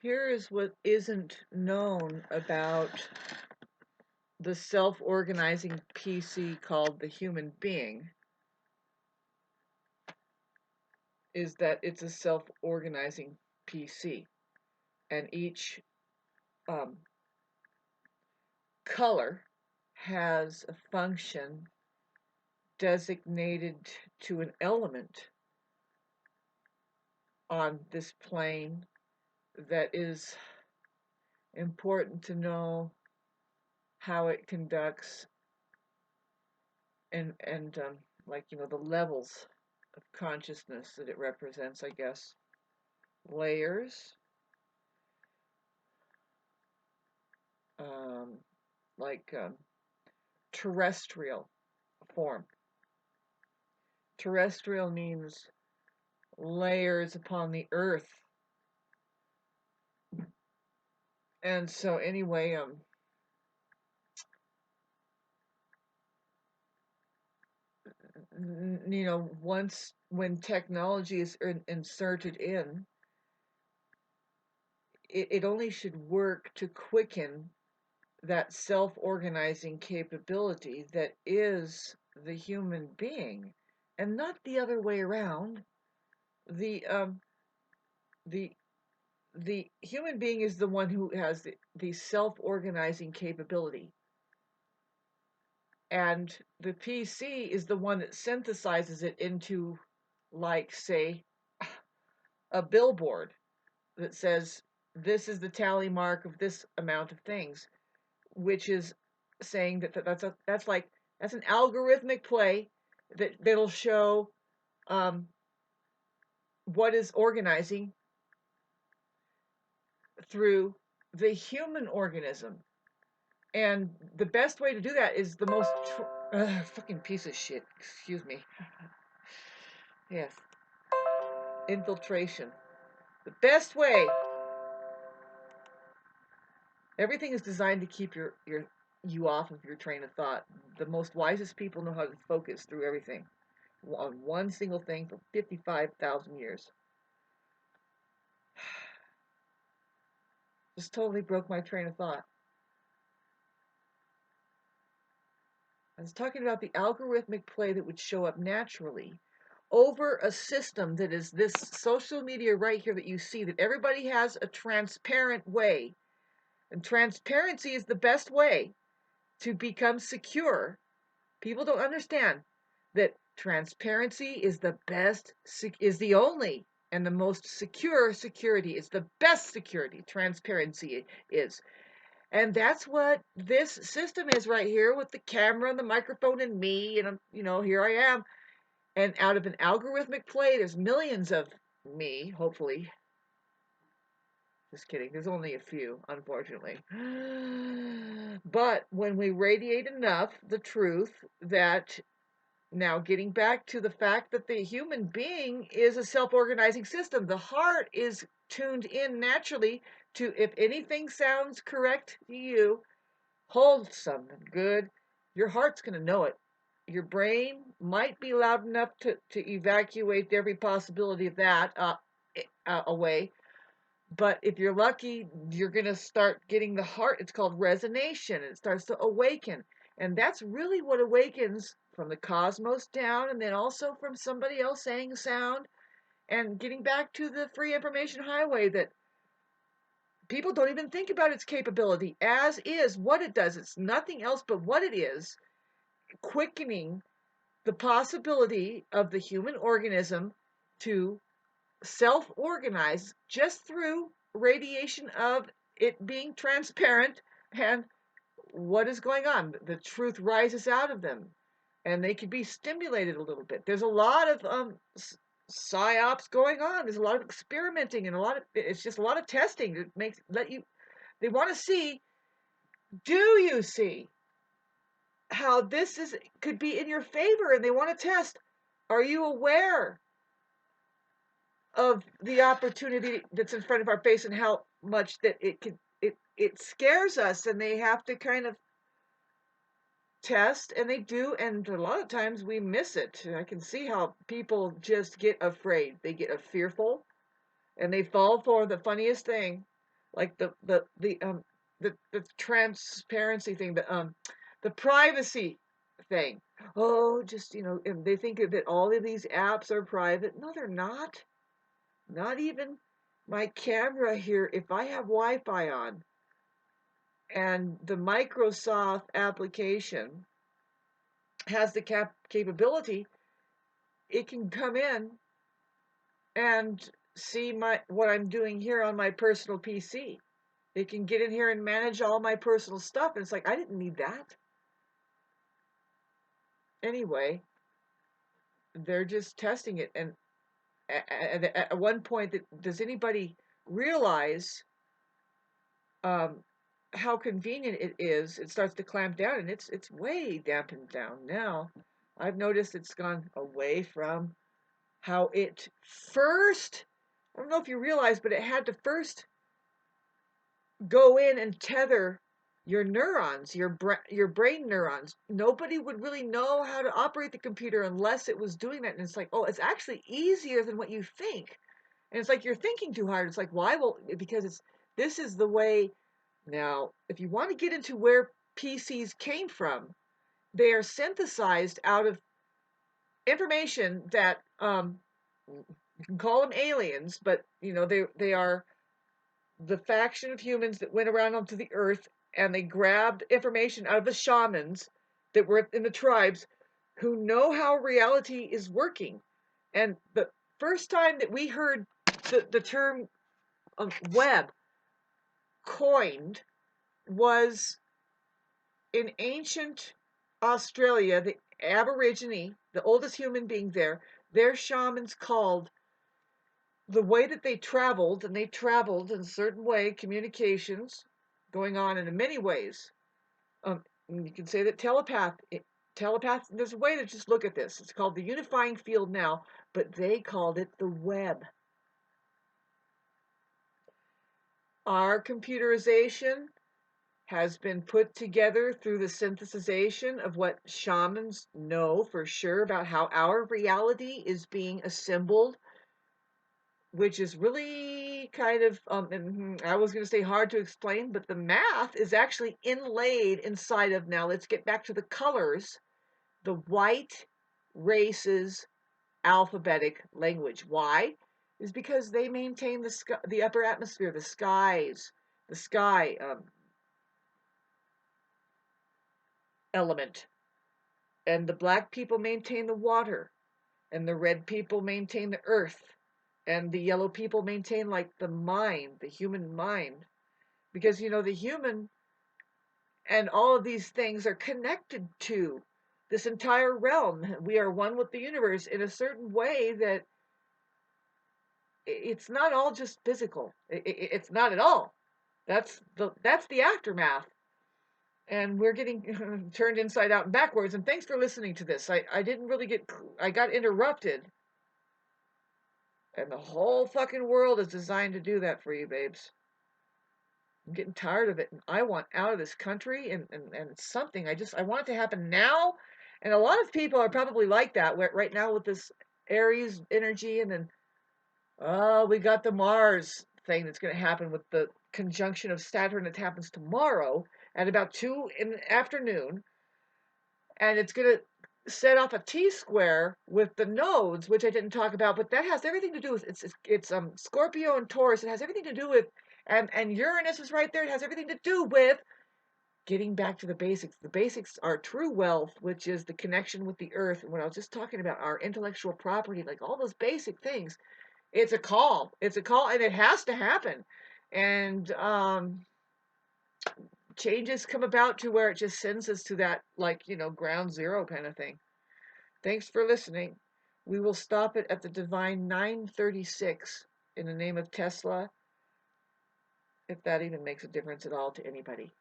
Here is what isn't known about the self-organizing PC called the human being, is that it's a self-organizing PC, and each um, color has a function designated to an element on this plane that is important to know how it conducts, and like, the levels of consciousness that it represents, I guess. Layers, um, like terrestrial form. Terrestrial means layers upon the earth. And so anyway, once when technology is inserted in, it only should work to quicken that self-organizing capability that is the human being, and not the other way around. The um the the human being is the one who has the self-organizing capability, and the PC is the one that synthesizes it into, like, say, a billboard that says this is the tally mark of this amount of things, which is saying that's an algorithmic play that'll show um, what is organizing through the human organism. And the best way to do that is the most fucking piece of shit. Excuse me. Yes, infiltration. The best way. Everything is designed to keep you off of your train of thought. The most wisest people know how to focus through everything on one single thing for 55,000 years. Just totally broke my train of thought. I was talking about the algorithmic play that would show up naturally over a system that is this social media right here that you see, that everybody has a transparent way. And transparency is the best way to become secure. People don't understand that transparency is the only and the most secure security. It's the best security. Transparency is. And that's what this system is right here, with the camera and the microphone and me, and here I am. And out of an algorithmic play, there's millions of me, hopefully. Just kidding. There's only a few, unfortunately. But when we radiate enough the truth that, now getting back to the fact that the human being is a self-organizing system, the heart is tuned in naturally to, if anything sounds correct to you, wholesome and good, your heart's going to know it. Your brain might be loud enough to evacuate every possibility of that away. But if you're lucky, you're going to start getting the heart. It's called resonation. It starts to awaken. And that's really what awakens from the cosmos down, and then also from somebody else saying a sound, and getting back to the free information highway, that people don't even think about its capability as is, what it does. It's nothing else but what it is, quickening the possibility of the human organism to self-organize just through radiation of it being transparent. And what is going on? The truth rises out of them, and they can be stimulated a little bit. There's a lot of psyops going on. There's a lot of experimenting, and it's just a lot of testing that they want to see, do you see how could be in your favor? And they want to test, are you aware of the opportunity that's in front of our face, and how much that it scares us, and they have to kind of test, and they do, and a lot of times we miss it. I can see how people just get afraid. They get fearful, and they fall for the funniest thing. like the transparency thing, the privacy thing. Oh, just, and they think that all of these apps are private. No, they're not. Not even my camera here. If I have Wi-Fi on and the Microsoft application has the capability, it can come in and see what I'm doing here on my personal PC. It can get in here and manage all my personal stuff. And it's like, I didn't need that. Anyway, they're just testing it. And at one point, does anybody realize how convenient it is? It starts to clamp down, and it's way dampened down now. I've noticed it's gone away from how it first, I don't know if you realize, but it had to first go in and tether your neurons, your brain neurons. Nobody would really know how to operate the computer unless it was doing that. And it's like, oh, it's actually easier than what you think. And it's like you're thinking too hard. It's like, why? Well, because this is the way. Now, if you want to get into where PCs came from, they are synthesized out of information that you can call them aliens, but they are the faction of humans that went around onto the earth, and they grabbed information out of the shamans that were in the tribes who know how reality is working. And the first time that we heard the term web coined was in ancient Australia. The Aborigine, the oldest human being there, their shamans called the way that they traveled, and they traveled in a certain way, communications going on in many ways. You can say that telepath, there's a way to just look at this. It's called the unifying field now, but they called it the web. Our computerization has been put together through the synthesization of what shamans know for sure about how our reality is being assembled, which is really kind of, I was going to say hard to explain, but the math is actually inlaid inside of, now let's get back to the colors, the white race's alphabetic language. Why? Is because they maintain the upper atmosphere, the sky element, and the black people maintain the water, and the red people maintain the earth, and the yellow people maintain like the mind, the human mind, because the human and all of these things are connected to this entire realm. We are one with the universe in a certain way that it's not all just physical. It's not at all. That's the aftermath, and we're getting turned inside out and backwards. And thanks for listening to this. I didn't really I got interrupted, and the whole fucking world is designed to do that for you, babes. I'm getting tired of it, and I want out of this country, and it's something. I want it to happen now, and a lot of people are probably like that right now with this Aries energy, and then we got the Mars thing that's going to happen with the conjunction of Saturn that happens tomorrow at about 2 in the afternoon, and it's going to set off a T-square with the nodes, which I didn't talk about, but that has everything to do with it's Scorpio and Taurus. It has everything to do with, and Uranus is right there. It has everything to do with getting back to the basics. The basics are true wealth, which is the connection with the earth. And when I was just talking about our intellectual property, like all those basic things, it's a call. It's a call, and it has to happen. And changes come about to where it just sends us to that, like, ground zero kind of thing. Thanks for listening. We will stop it at the divine 936 in the name of Tesla, if that even makes a difference at all to anybody.